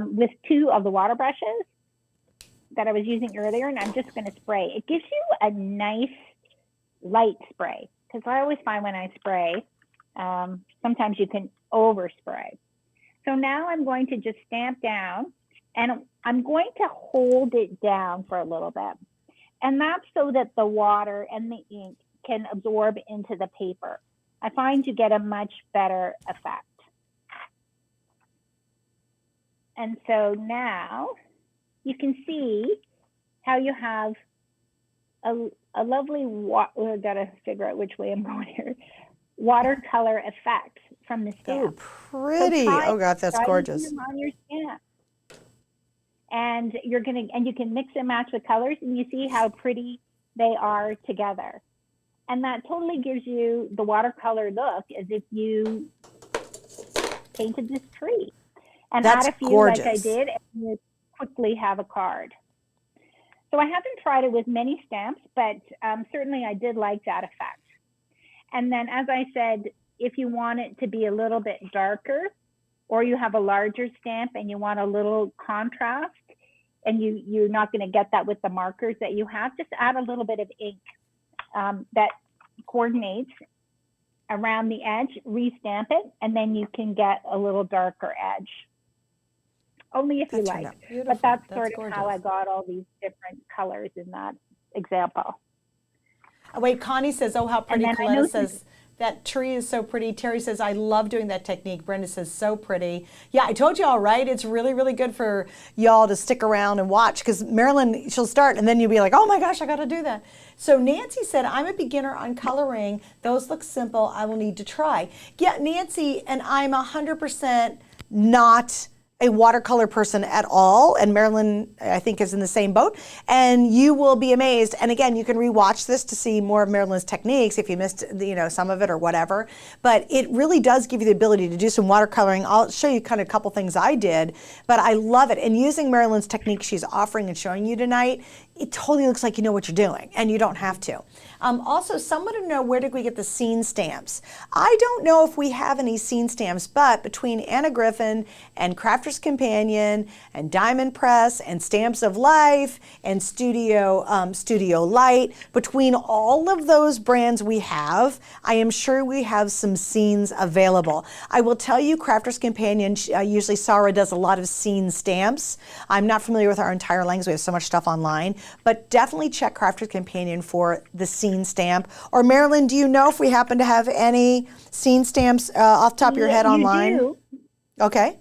with two of the water brushes that I was using earlier. And I'm just going to spray. It gives you a nice light spray. Because I always find when I spray, sometimes you can overspray. So now I'm going to just stamp down, and I'm going to hold it down for a little bit. And that's so that the water and the ink can absorb into the paper. I find you get a much better effect. And so now you can see how you have a lovely, we've got to figure out which way I'm going here, watercolor effect from the stamp. Oh, pretty. So oh God, that's gorgeous. On your stamp. And you can mix and match the colors, and you see how pretty they are together. And that totally gives you the watercolor look as if you painted this tree. And that's add a few gorgeous. like I did, and you quickly have a card. So I haven't tried it with many stamps, but certainly I did like that effect. And then, as I said, if you want it to be a little bit darker, or you have a larger stamp and you want a little contrast, and you're not going to get that with the markers that you have, just add a little bit of ink that coordinates around the edge, restamp it, and then you can get a little darker edge. Only if you like, but that's sort of how I got all these different colors in that example. Oh, wait, Connie says, oh, how pretty. Coletta says, that tree is so pretty. Terry says, I love doing that technique. Brenda says, so pretty. Yeah, I told you all, right? It's really, really good for y'all to stick around and watch, because Marilyn, she'll start, and then you'll be like, oh my gosh, I got to do that. So Nancy said, I'm a beginner on coloring. Those look simple. I will need to try. Yeah, Nancy, and I'm 100% not a watercolor person at all, and Marilyn, I think, is in the same boat, and you will be amazed. And again, you can rewatch this to see more of Marilyn's techniques if you missed, some of it or whatever, but it really does give you the ability to do some watercoloring. I'll show you kind of a couple things I did, but I love it. And using Marilyn's technique she's offering and showing you tonight, it totally looks like you know what you're doing, and you don't have to. Also, someone to know, where did we get the scene stamps? I don't know if we have any scene stamps, but between Anna Griffin and Crafter's Companion and Diamond Press and Stamps of Life and Studio Light, between all of those brands we have, I am sure we have some scenes available. I will tell you, Crafter's Companion, usually Sarah does a lot of scene stamps. I'm not familiar with our entire lines. We have so much stuff online, but definitely check Crafter's Companion for the scene stamp. Or Marilyn, do you know if we happen to have any scene stamps off the top of your head online? Do. Okay.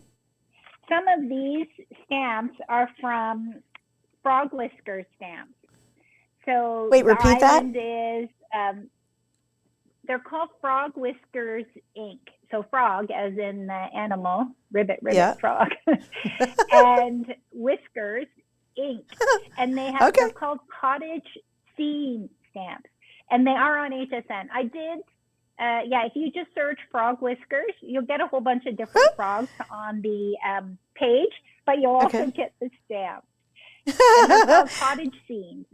Some of these stamps are from Frog Whiskers stamps. So wait, repeat that. Is they're called Frog Whiskers ink. So frog, as in the animal, ribbit, yeah. frog, and whiskers ink, and they have they're called cottage scene stamps, and they are on HSN. I did, if you just search Frog Whiskers, you'll get a whole bunch of different frogs on the page, but you'll also get the stamp. And they're called cottage scenes.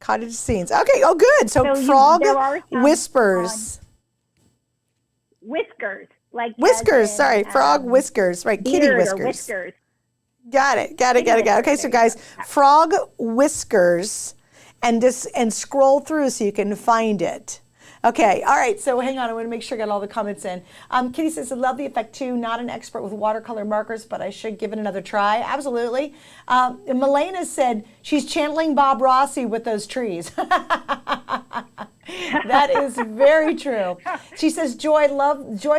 Cottage scenes. Okay. Oh, good. So Frog Whispers. Whiskers, like whiskers. Sorry, Frog Whiskers. Right, kitty whiskers. Whiskers. Got it. Okay, so guys, Frog Whiskers, and scroll through so you can find it. Okay, all right, so hang on, I want to make sure I got all the comments in. Kitty says, I love the effect too, not an expert with watercolor markers, but I should give it another try. Absolutely. Milena said she's channeling Bob Rossi with those trees. That is very true. She says, Joy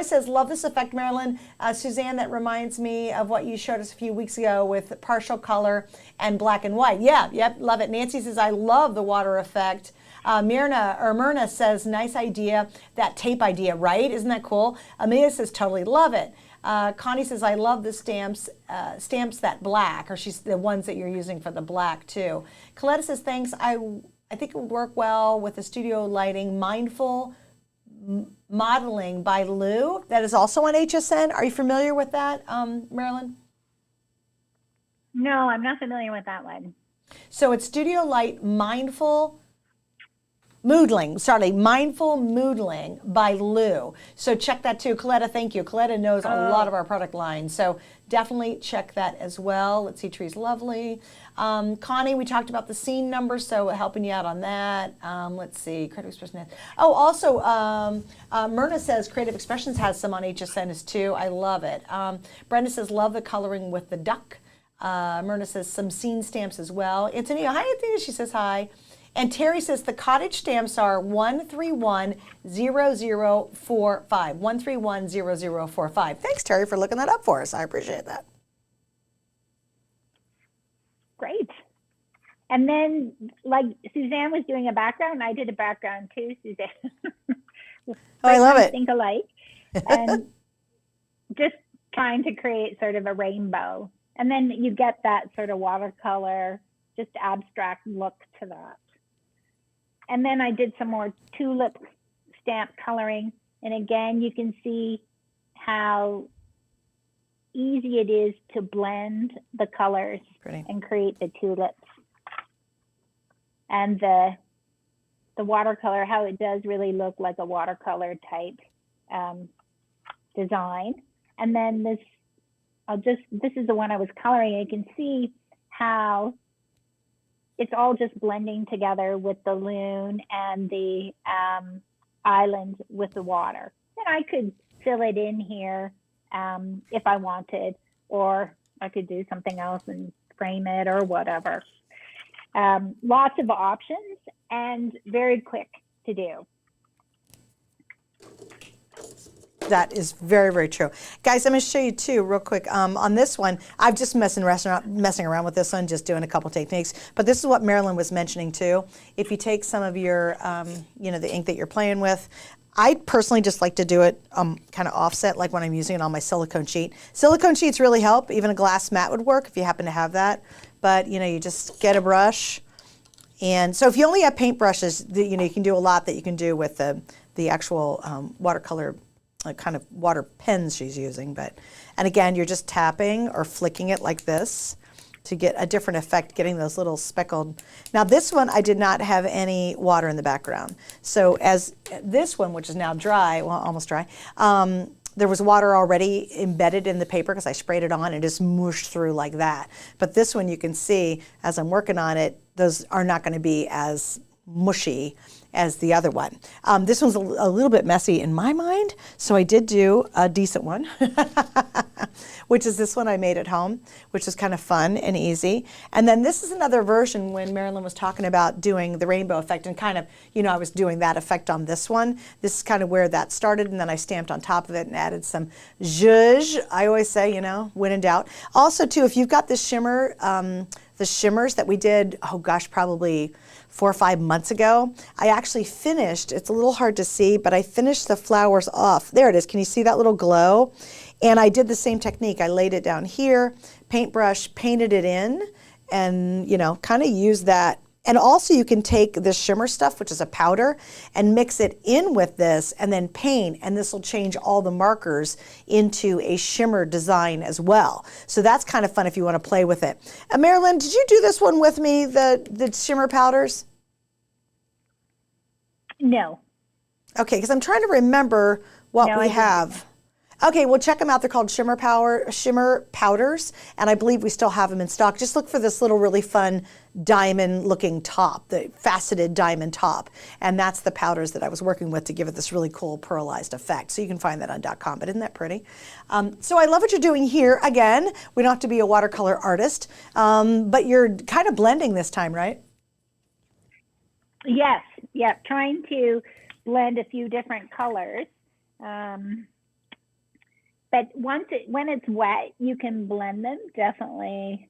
says, love this effect, Marilyn. Suzanne, that reminds me of what you showed us a few weeks ago with partial color and black and white. Yeah, yep, love it. Nancy says, I love the water effect. Myrna says, nice idea, that tape idea, right? Isn't that cool? Amelia says, totally love it. Connie says, I love the stamps that black, or she's the ones that you're using for the black too. Coletta says, thanks. I think it would work well with the studio lighting. Mindful Modeling by Lou. That is also on HSN. Are you familiar with that, Marilyn? No, I'm not familiar with that one. So it's Studio Light Mindful Moodling by Lou. So check that too. Coletta, thank you. Coletta knows a lot of our product lines. So definitely check that as well. Let's see, Tree's lovely. Connie, we talked about the scene number, so helping you out on that. Let's see, Creative Expression. Oh, also, Myrna says Creative Expressions has some on HSN too. I love it. Brenda says, love the coloring with the duck. Myrna says some scene stamps as well. Antonia, hi Antonia, she says hi. And Terry says the cottage stamps are 1310045. 1310045. Thanks, Terry, for looking that up for us. I appreciate that. Great. And then, like Suzanne was doing a background, I did a background too, Suzanne. I love it. Think alike. And just trying to create sort of a rainbow. And then you get that sort of watercolor, just abstract look to that. And then I did some more tulip stamp coloring. And again, you can see how easy it is to blend the colors and create the tulips. And the watercolor, how it does really look like a watercolor type design. And then this is the one I was coloring. You can see how it's all just blending together with the loon and the island with the water. And I could fill it in here if I wanted, or I could do something else and frame it or whatever. Lots of options and very quick to do. That is very, very true. Guys, I'm going to show you too real quick. On this one, I'm just messing around with this one, just doing a couple techniques. But this is what Marilyn was mentioning too. If you take some of your, the ink that you're playing with, I personally just like to do it kind of offset, like when I'm using it on my silicone sheet. Silicone sheets really help. Even a glass mat would work if you happen to have that. But you just get a brush. And so if you only have paint brushes, you can do a lot that you can do with the actual watercolor kind of water pens she's using. And again, you're just tapping or flicking it like this. to get a different effect, getting those little speckled. Now this one, I did not have any water in the background. So as this one, which is now dry, well, almost dry, there was water already embedded in the paper because I sprayed it on and just mooshed through like that. But this one, you can see as I'm working on it, those are not going to be as mushy as the other one. This one's a little bit messy in my mind, so I did do a decent one, which is this one I made at home, which is kind of fun and easy. And then this is another version when Marilyn was talking about doing the rainbow effect and kind of, you know, I was doing that effect on this one. This is kind of where that started, and then I stamped on top of it and added some zhuzh. I always say, you know, when in doubt. Also, too, if you've got this shimmer, the shimmers that we did, oh gosh, probably 4 or 5 months ago, I actually finished, it's a little hard to see, but I finished the flowers off. There it is, can you see that little glow? And I did the same technique. I laid it down here, paintbrush, painted it in, and you know, kind of use that. And also you can take this shimmer stuff, which is a powder, and mix it in with this and then paint, and this will change all the markers into a shimmer design as well. So that's kind of fun if you want to play with it. Marilyn, did you do this one with me, the shimmer powders? No. Okay, because I'm trying to remember what we have. Okay, well, check them out. They're called shimmer powders, and I believe we still have them in stock. Just look for this little really fun diamond-looking top, the faceted diamond top, and that's the powders that I was working with to give it this really cool pearlized effect. So you can find that on .com, but isn't that pretty? So I love what you're doing here. Again, we don't have to be a watercolor artist, but you're kind of blending this time, right? Yes, yeah, trying to blend a few different colors. But when it's wet, you can blend them, definitely.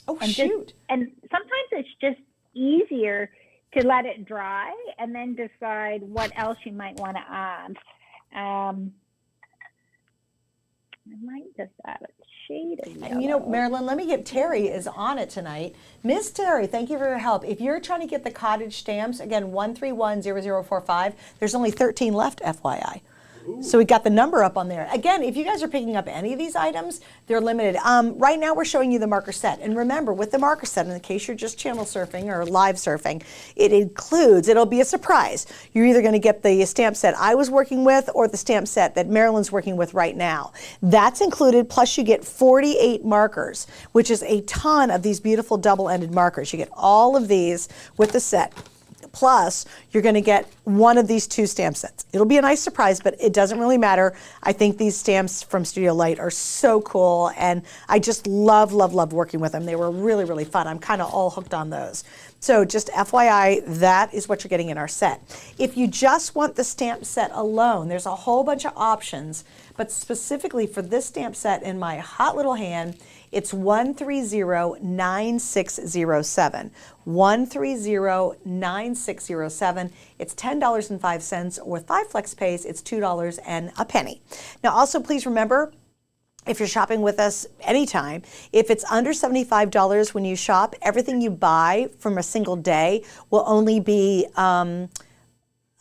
Oh, shoot. And sometimes it's just easier to let it dry and then decide what else you might want to add. I might just add a shade of yellow. And you know, Marilyn, let me get, Terry is on it tonight. Miss Terry, thank you for your help. If you're trying to get the cottage stamps, again, 1310045, there's only 13 left, FYI. So we got the number up on there. Again, if you guys are picking up any of these items, they're limited. Right now we're showing you the marker set. And remember, with the marker set, in case you're just channel surfing or live surfing, it includes, it'll be a surprise. You're either going to get the stamp set I was working with or the stamp set that Marilyn's working with right now. That's included, plus you get 48 markers, which is a ton of these beautiful double-ended markers. You get all of these with the set. Plus, you're going to get one of these 2 stamp sets. It'll be a nice surprise, but it doesn't really matter. I think these stamps from Studio Light are so cool, and I just love, love, love working with them. They were really, really fun. I'm kind of all hooked on those. So just FYI, that is what you're getting in our set. If you just want the stamp set alone, there's a whole bunch of options, but specifically for this stamp set in my hot little hand, it's 1309607. 1309607. It's $10.05, or with 5 flex pays, it's $2 and a penny. Now also please remember, if you're shopping with us anytime, if it's under $75 when you shop, everything you buy from a single day will only be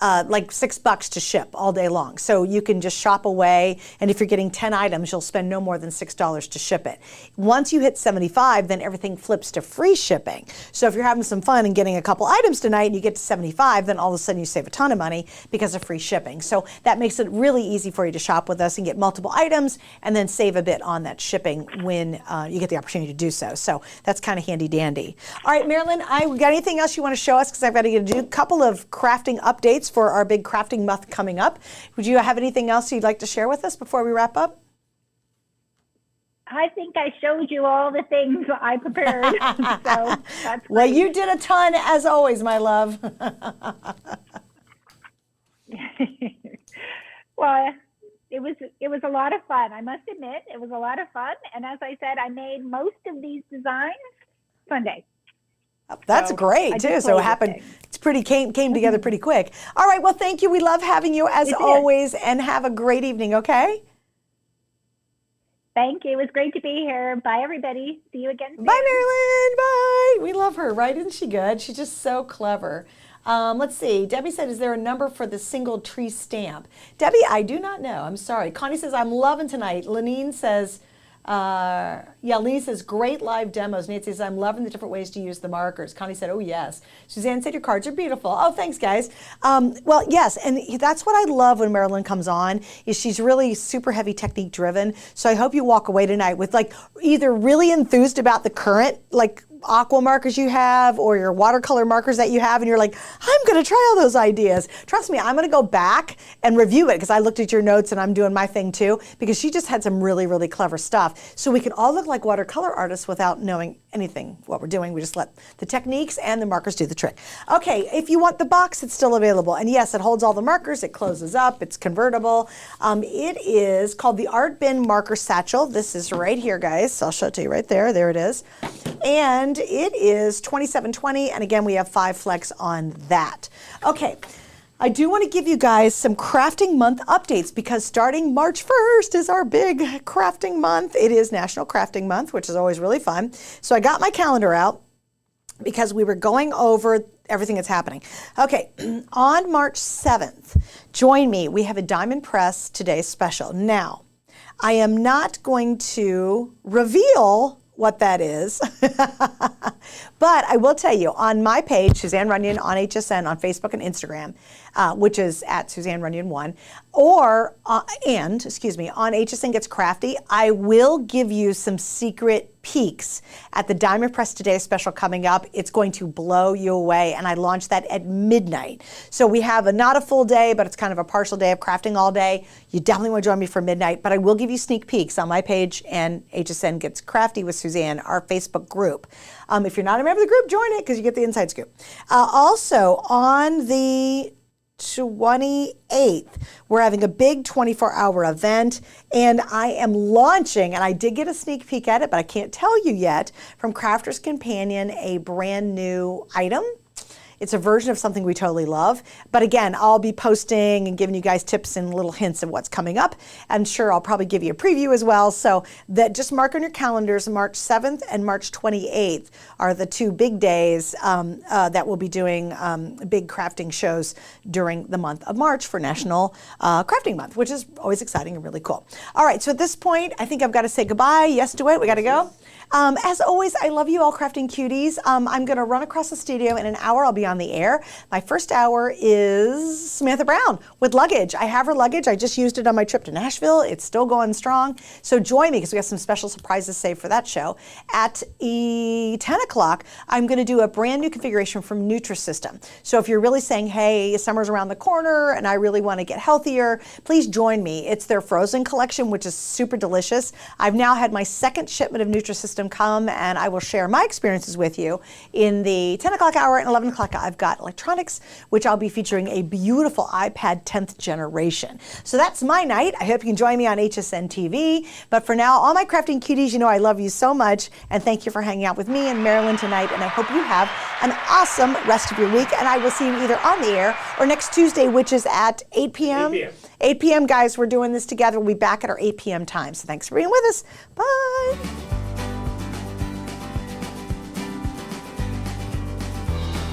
like $6 to ship all day long. So you can just shop away, and if you're getting 10 items, you'll spend no more than $6 to ship it. Once you hit 75, then everything flips to free shipping. So if you're having some fun and getting a couple items tonight and you get to 75, then all of a sudden you save a ton of money because of free shipping. So that makes it really easy for you to shop with us and get multiple items and then save a bit on that shipping when you get the opportunity to do so. So that's kind of handy dandy. All right, Marilyn, got anything else you want to show us? Because I've got to do a couple of crafting updates for our big crafting month coming up. Would you have anything else you'd like to share with us before we wrap up? I think I showed you all the things I prepared. So that's well, you did a ton as always, my love. Well, it was a lot of fun. I must admit, it was a lot of fun. And as I said, I made most of these designs Sunday. That's so great too. So it happened. It's pretty came together pretty quick. All right. Well, thank you. We love having you as always, and have a great evening. Okay. Thank you. It was great to be here. Bye, everybody. See you again soon. Bye, Marilyn. Bye. We love her, right? Isn't she good? She's just so clever. Let's see. Debbie said, is there a number for the single tree stamp? Debbie, I do not know. I'm sorry. Connie says, I'm loving tonight. Lenine says, Yeah, Lee says, great live demos. Nancy says, I'm loving the different ways to use the markers. Connie said, oh, yes. Suzanne said, your cards are beautiful. Oh, thanks, guys. Well, yes, and that's what I love when Marilyn comes on, is she's really super heavy technique driven. So I hope you walk away tonight with like either really enthused about the current, like, aqua markers you have or your watercolor markers that you have, and you're like, I'm going to try all those ideas. Trust me, I'm going to go back and review it because I looked at your notes and I'm doing my thing too, because she just had some really, really clever stuff. So we can all look like watercolor artists without knowing anything what we're doing. We just let the techniques and the markers do the trick. Okay, if you want the box, it's still available. And yes, it holds all the markers. It closes up. It's convertible. It is called the Art Bin Marker Satchel. This is right here, guys. So I'll show it to you right there. There it is. And it is $27.20, and again, we have 5 flex on that. Okay, I do want to give you guys some crafting month updates because starting March 1st is our big crafting month. It is National Crafting Month, which is always really fun. So I got my calendar out because we were going over everything that's happening. Okay, on March 7th, join me. We have a Diamond Press Today special. Now, I am not going to reveal what that is. But I will tell you, on my page, Suzanne Runyon on HSN on Facebook and Instagram, which is at Suzanne Runyon 1, or, on HSN Gets Crafty, I will give you some secret peeks at the Diamond Press Today special coming up. It's going to blow you away, and I launched that at midnight. So we have not a full day, but it's kind of a partial day of crafting all day. You definitely want to join me for midnight, but I will give you sneak peeks on my page and HSN Gets Crafty with Suzanne, our Facebook group. If you're not a member of the group, join it because you get the inside scoop. Also, on the 28th, we're having a big 24-hour event, and I am launching, and I did get a sneak peek at it, but I can't tell you yet, from Crafter's Companion, a brand new item. It's a version of something we totally love. But again, I'll be posting and giving you guys tips and little hints of what's coming up. I'm sure I'll probably give you a preview as well. So that just mark on your calendars, March 7th and March 28th are the 2 big days that we'll be doing big crafting shows during the month of March for National Crafting Month, which is always exciting and really cool. All right, so at this point, I think I've got to say goodbye. Yes to it, we got to go. As always, I love you all crafting cuties. I'm going to run across the studio in an hour. I'll be on the air. My first hour is Samantha Brown with luggage. I have her luggage. I just used it on my trip to Nashville. It's still going strong. So join me because we have some special surprises saved for that show. At 10 o'clock, I'm going to do a brand new configuration from Nutrisystem. So if you're really saying, hey, summer's around the corner and I really want to get healthier, please join me. It's their frozen collection, which is super delicious. I've now had my second shipment of Nutrisystem come, and I will share my experiences with you in the 10 o'clock hour and 11 o'clock. I've got electronics, which I'll be featuring a beautiful iPad 10th generation. So that's my night. I hope you can join me on HSN TV. But for now, all my crafting cuties, you know I love you so much, and thank you for hanging out with me and Marilyn tonight, and I hope you have an awesome rest of your week, and I will see you either on the air or next Tuesday, which is at 8 p.m. 8 p.m., guys, we're doing this together. We'll be back at our 8 p.m. time. So thanks for being with us. Bye.